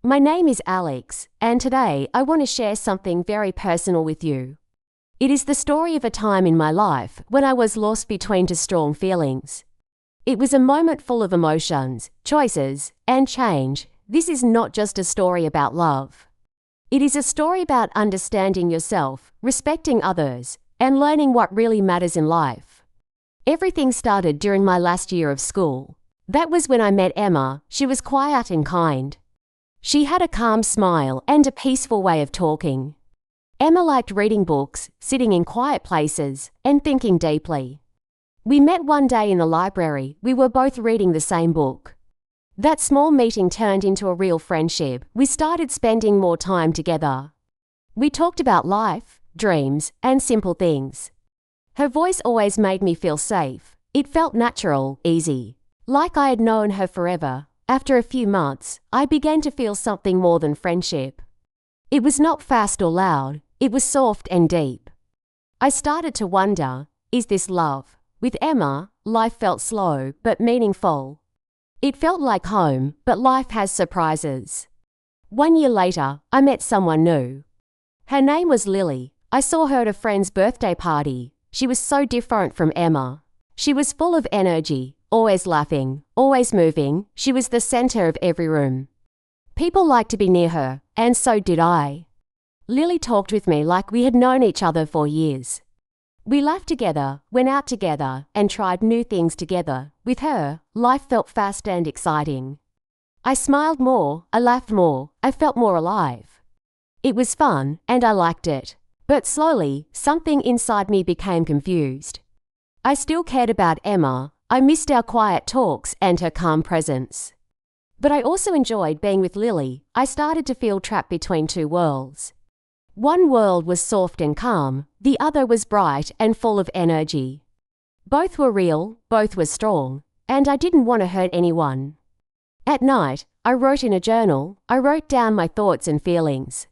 My name is Alex, and today I want to share something very personal with you. It is the story of a time in my life when I was lost between two strong feelings. It was a moment full of emotions, choices, and change. This is not just a story about love. It is a story about understanding yourself, respecting others, and learning what really matters in life. Everything started during my last year of school. That was when I met Emma. She was quiet and kind. She had a calm smile and a peaceful way of talking. Emma liked reading books, sitting in quiet places, and thinking deeply. We met one day in the library. We were both reading the same book. That small meeting turned into a real friendship. We started spending more time together. We talked about life, dreams, and simple things. Her voice always made me feel safe. It felt natural, easy, like I had known her forever. After a few months, I began to feel something more than friendship. It was not fast or loud. It was soft and deep. I started to wonder, is this love? With Emma, life felt slow but meaningful. It felt like home, but life has surprises. 1 year later, I met someone new. Her name was Lily. I saw her at a friend's birthday party. She was so different from Emma. She was full of energy, always laughing, always moving. She was the center of every room. People liked to be near her, and so did I. Lily talked with me like we had known each other for years. We laughed together, went out together, and tried new things together. With her, life felt fast and exciting. I smiled more, I laughed more, I felt more alive. It was fun, and I liked it. But slowly, something inside me became confused. I still cared about Emma. I missed our quiet talks and her calm presence. But I also enjoyed being with Lily. I started to feel trapped between two worlds. One world was soft and calm, the other was bright and full of energy. Both were real, both were strong, and I didn't want to hurt anyone. At night, I wrote in a journal. I wrote down my thoughts and feelings.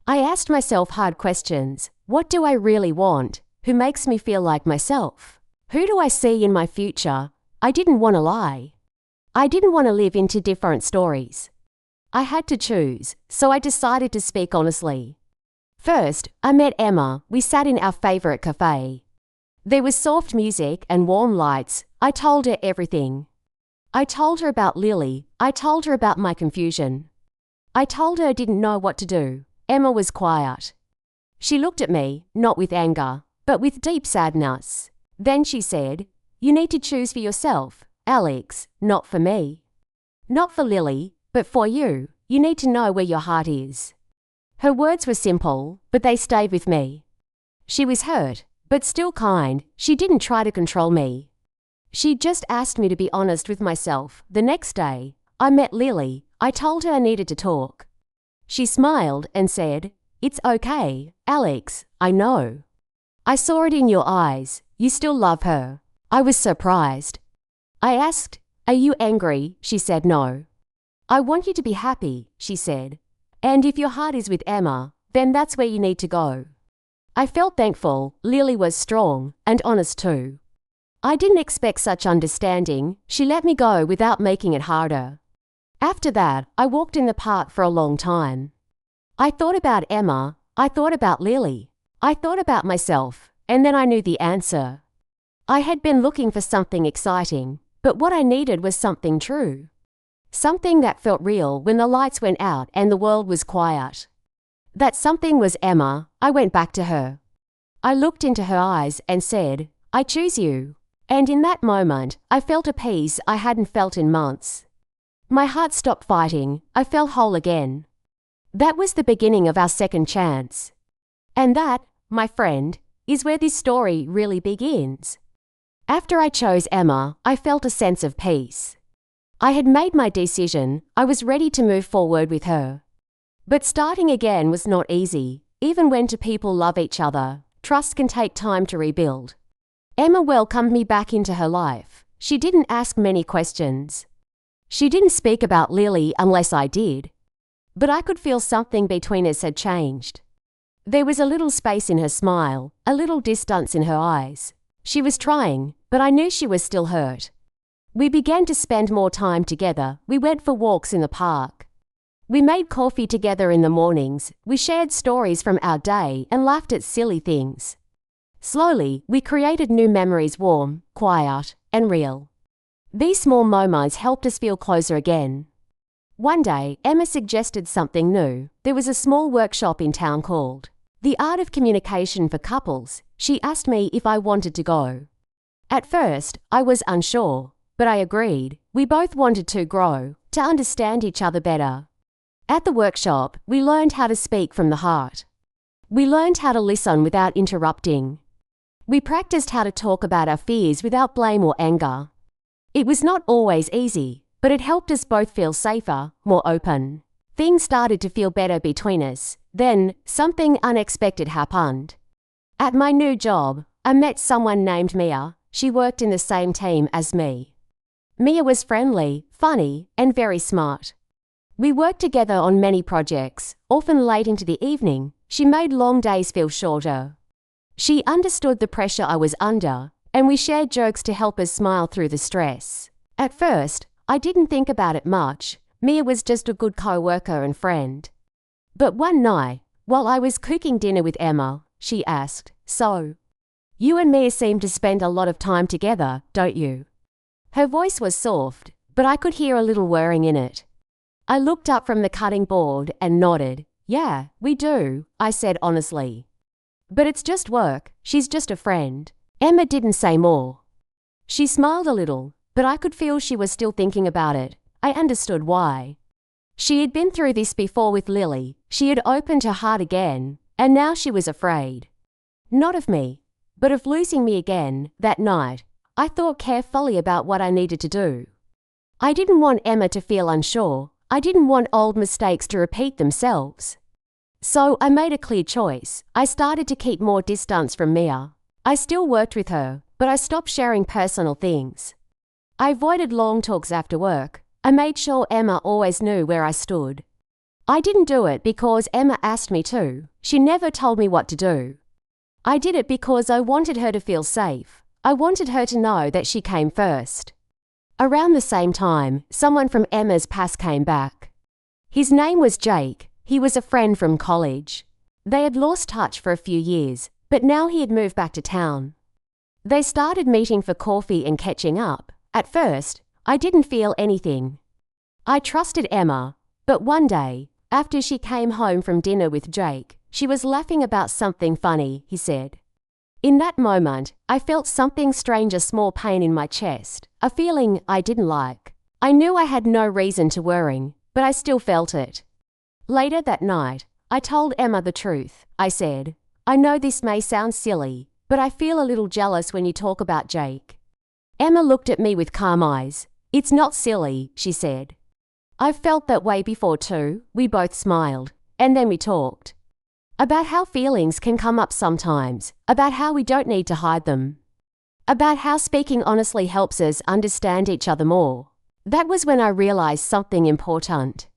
I asked myself hard questions. What do I really want? Who makes me feel like myself? Who do I see in my future? I didn't want to lie. I didn't want to live in two different stories. I had to choose, so I decided to speak honestly. First, I met Emma. We sat in our favorite cafe. There was soft music and warm lights. I told her everything. I told her about Lily. I told her about my confusion. I told her I didn't know what to do. Emma was quiet. She looked at me, not with anger, but with deep sadness. Then she said, "You need to choose for yourself, Alex, not for me. Not for Lily, but for you. You need to know where your heart is." Her words were simple, but they stayed with me. She was hurt, but still kind. She didn't try to control me. She just asked me to be honest with myself. The next day, I met Lily. I told her I needed to talk. She smiled and said, "It's okay, Alex, I know. I saw it in your eyes. You still love her." I was surprised. I asked, "Are you angry?" She said no. "I want you to be happy," she said. "And if your heart is with Emma, then that's where you need to go." I felt thankful. Lily was strong and honest too. I didn't expect such understanding. She let me go without making it harder. After that, I walked in the park for a long time. I thought about Emma. I thought about Lily. I thought about myself, and then I knew the answer. I had been looking for something exciting, but what I needed was something true. Something that felt real when the lights went out and the world was quiet. That something was Emma. I went back to her. I looked into her eyes and said, "I choose you." And in that moment, I felt a peace I hadn't felt in months. My heart stopped fighting. I felt whole again. That was the beginning of our second chance. And that, my friend, is where this story really begins. After I chose Emma, I felt a sense of peace. I had made my decision. I was ready to move forward with her. But starting again was not easy. Even when two people love each other, trust can take time to rebuild. Emma welcomed me back into her life. She didn't ask many questions. She didn't speak about Lily unless I did. But I could feel something between us had changed. There was a little space in her smile, a little distance in her eyes. She was trying, but I knew she was still hurt. We began to spend more time together. We went for walks in the park. We made coffee together in the mornings, we shared stories from our day and laughed at silly things. Slowly, we created new memories, warm, quiet, and real. These small moments helped us feel closer again. One day, Emma suggested something new. There was a small workshop in town called The Art of Communication for Couples. She asked me if I wanted to go. At first, I was unsure, but I agreed. We both wanted to grow, to understand each other better. At the workshop, we learned how to speak from the heart. We learned how to listen without interrupting. We practiced how to talk about our fears without blame or anger. It was not always easy, but it helped us both feel safer, more open. Things started to feel better between us. Then, something unexpected happened. At my new job, I met someone named Mia. She worked in the same team as me. Mia was friendly, funny, and very smart. We worked together on many projects, often late into the evening. She made long days feel shorter. She understood the pressure I was under, and we shared jokes to help us smile through the stress. At first, I didn't think about it much. Mia was just a good co-worker and friend. But one night, while I was cooking dinner with Emma, she asked, "So, you and Mia seem to spend a lot of time together, don't you?" Her voice was soft, but I could hear a little whirring in it. I looked up from the cutting board and nodded. "Yeah, we do," I said honestly. "But it's just work. She's just a friend." Emma didn't say more. She smiled a little, but I could feel she was still thinking about it. I understood why. She had been through this before with Lily. She had opened her heart again, and now she was afraid. Not of me, but of losing me again. That night, I thought carefully about what I needed to do. I didn't want Emma to feel unsure. I didn't want old mistakes to repeat themselves. So I made a clear choice. I started to keep more distance from Mia. I still worked with her, but I stopped sharing personal things. I avoided long talks after work. I made sure Emma always knew where I stood. I didn't do it because Emma asked me to. She never told me what to do. I did it because I wanted her to feel safe. I wanted her to know that she came first. Around the same time, someone from Emma's past came back. His name was Jake. He was a friend from college. They had lost touch for a few years, but now he had moved back to town. They started meeting for coffee and catching up. At first, I didn't feel anything. I trusted Emma, but one day, after she came home from dinner with Jake, she was laughing about something funny, he said. In that moment, I felt something strange, a small pain in my chest, a feeling I didn't like. I knew I had no reason to worry, but I still felt it. Later that night, I told Emma the truth. I said, "I know this may sound silly, but I feel a little jealous when you talk about Jake." Emma looked at me with calm eyes. "It's not silly," she said. "I've felt that way before too." We both smiled, and then we talked. About how feelings can come up sometimes, about how we don't need to hide them. About how speaking honestly helps us understand each other more. That was when I realized something important.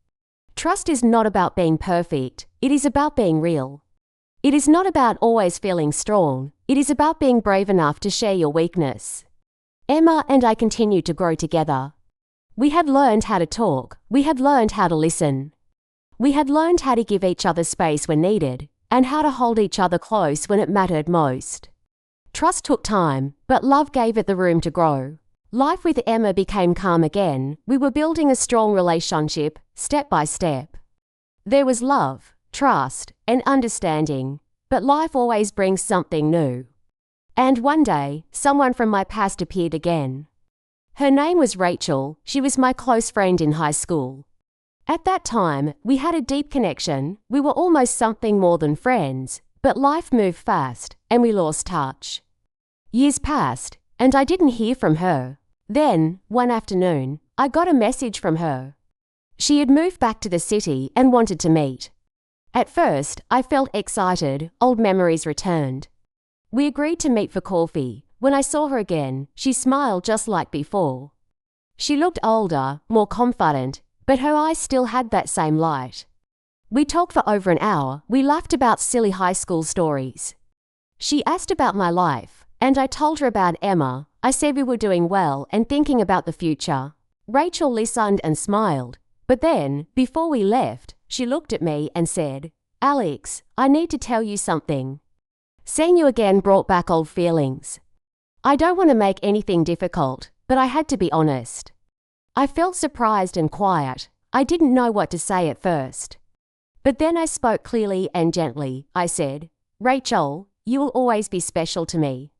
Trust is not about being perfect, it is about being real. It is not about always feeling strong, it is about being brave enough to share your weakness. Emma and I continued to grow together. We had learned how to talk, we had learned how to listen. We had learned how to give each other space when needed, and how to hold each other close when it mattered most. Trust took time, but love gave it the room to grow. Life with Emma became calm again. We were building a strong relationship, step by step. There was love, trust, and understanding, but life always brings something new. And one day, someone from my past appeared again. Her name was Rachel. She was my close friend in high school. At that time, we had a deep connection. We were almost something more than friends, but life moved fast, and we lost touch. Years passed, and I didn't hear from her. Then, one afternoon, I got a message from her. She had moved back to the city and wanted to meet. At first, I felt excited. Old memories returned. We agreed to meet for coffee. When I saw her again, she smiled just like before. She looked older, more confident, but her eyes still had that same light. We talked for over an hour. We laughed about silly high school stories. She asked about my life, and I told her about Emma. I said we were doing well and thinking about the future. Rachel listened and smiled, But then, before we left, she looked at me and said, "Alex, I need to tell you something. Seeing you again brought back old feelings. I don't want to make anything difficult, but I had to be honest." I felt surprised and quiet. I didn't know what to say at first. But then I spoke clearly and gently. I said, "Rachel, you will always be special to me.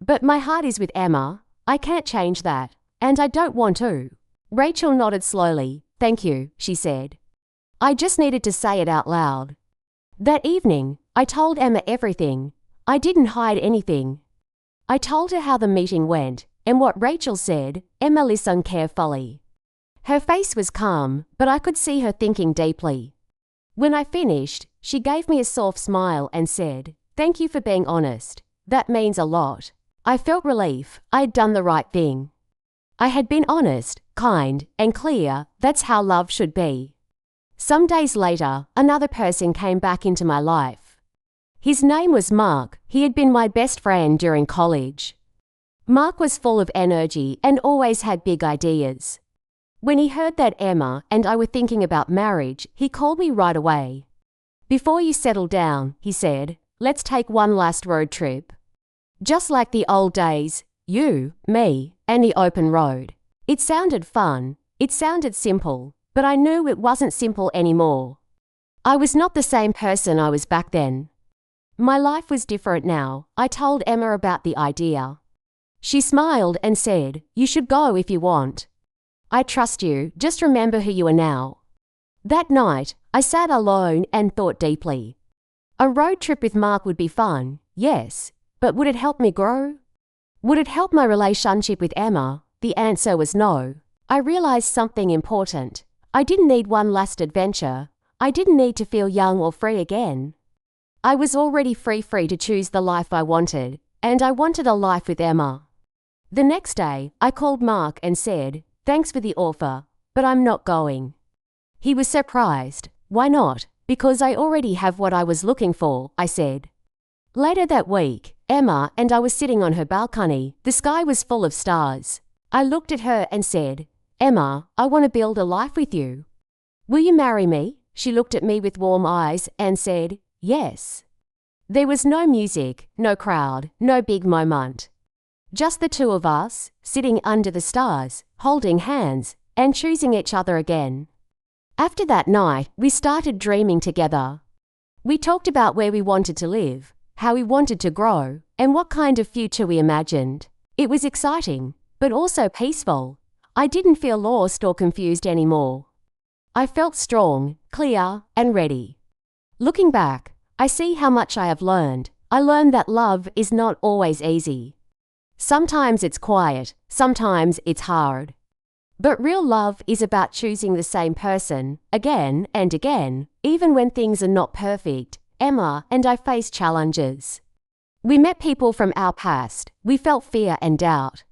But my heart is with Emma. I can't change that, and I don't want to." Rachel nodded slowly. "Thank you," she said. I just needed to say it out loud. That evening, I told Emma everything. I didn't hide anything. I told her how the meeting went, and what Rachel said. Emma listened carefully. Her face was calm, but I could see her thinking deeply. When I finished, she gave me a soft smile and said, "Thank you for being honest. That means a lot." I felt relief. I had done the right thing. I had been honest, kind, and clear. That's how love should be. Some days later, another person came back into my life. His name was Mark. He had been my best friend during college. Mark was full of energy and always had big ideas. When he heard that Emma and I were thinking about marriage, he called me right away. "Before you settle down," he said, "let's take one last road trip. Just like the old days, you, me, and the open road." It sounded fun. It sounded simple. But I knew it wasn't simple anymore. I was not the same person I was back then. My life was different now. I told Emma about the idea. She smiled and said, "You should go if you want. I trust you. Just remember who you are now." That night, I sat alone and thought deeply. A road trip with Mark would be fun, yes, but would it help me grow? Would it help my relationship with Emma? The answer was no. I realized something important. I didn't need one last adventure. I didn't need to feel young or free again. I was already free to choose the life I wanted, and I wanted a life with Emma. The next day, I called Mark and said, "Thanks for the offer, but I'm not going." He was surprised. "Why not?" "Because I already have what I was looking for," I said. Later that week, Emma and I were sitting on her balcony. The sky was full of stars. I looked at her and said, "Emma, I want to build a life with you. Will you marry me?" She looked at me with warm eyes and said, "Yes." There was no music, no crowd, no big moment. Just the two of us, sitting under the stars, holding hands, and choosing each other again. After that night, we started dreaming together. We talked about where we wanted to live, how we wanted to grow, and what kind of future we imagined. It was exciting, but also peaceful. I didn't feel lost or confused anymore. I felt strong, clear, and ready. Looking back, I see how much I have learned. I learned that love is not always easy. Sometimes it's quiet, sometimes it's hard. But real love is about choosing the same person, again and again, even when things are not perfect. Emma and I faced challenges. We met people from our past. We felt fear and doubt.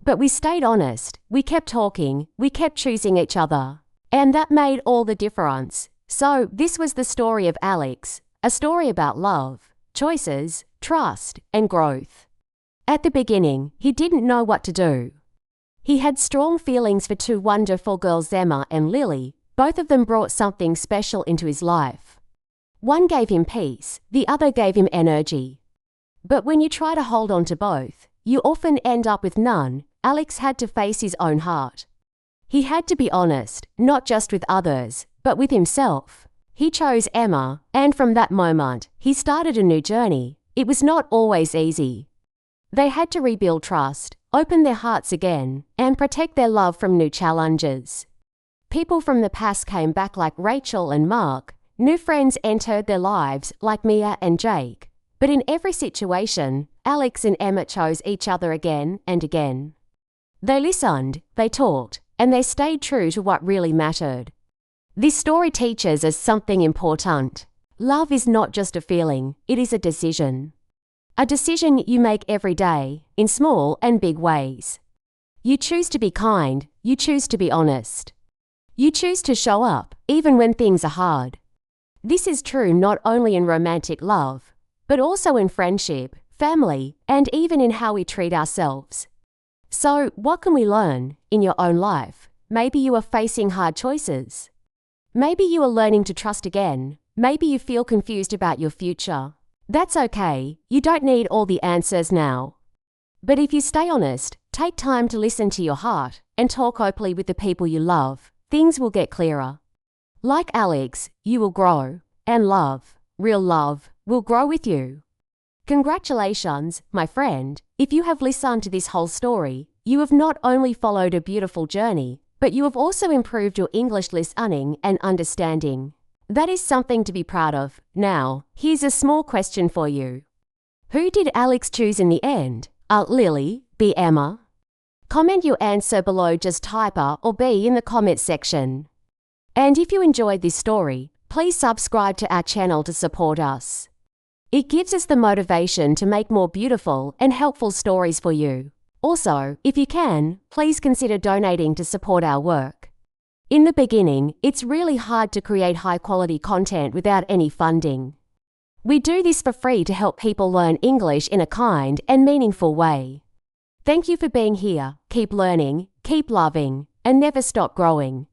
But we stayed honest, we kept talking, we kept choosing each other. And that made all the difference. So, this was the story of Alex, a story about love, choices, trust, and growth. At the beginning, he didn't know what to do. He had strong feelings for two wonderful girls, Emma and Lily. Both of them brought something special into his life. One gave him peace, the other gave him energy. But when you try to hold on to both, you often end up with none. Alex had to face his own heart. He had to be honest, not just with others, but with himself. He chose Emma, and from that moment, he started a new journey. It was not always easy. They had to rebuild trust, open their hearts again, and protect their love from new challenges. People from the past came back like Rachel and Mark. New friends entered their lives like Mia and Jake. But in every situation, Alex and Emma chose each other again and again. They listened, they talked, and they stayed true to what really mattered. This story teaches us something important. Love is not just a feeling, it is a decision. A decision you make every day, in small and big ways. You choose to be kind, you choose to be honest. You choose to show up, even when things are hard. This is true not only in romantic love, but also in friendship, family, and even in how we treat ourselves. So, what can we learn in your own life? maybe you are facing hard choices. Maybe you are learning to trust again. Maybe you feel confused about your future. That's okay, you don't need all the answers now. But if you stay honest, take time to listen to your heart, and talk openly with the people you love, things will get clearer. Like Alex, you will grow, and love, real love, will grow with you. Congratulations, my friend. If you have listened to this whole story, you have not only followed a beautiful journey, but you have also improved your English listening and understanding. That is something to be proud of. Now, here's a small question for you. Who did Alex choose in the end? A. Lily, B. Emma? Comment your answer below, just type A or B in the comment section. And if you enjoyed this story, please subscribe to our channel to support us. It gives us the motivation to make more beautiful and helpful stories for you. Also, if you can, please consider donating to support our work. In the beginning, it's really hard to create high-quality content without any funding. We do this for free to help people learn English in a kind and meaningful way. Thank you for being here. Keep learning, keep loving, and never stop growing.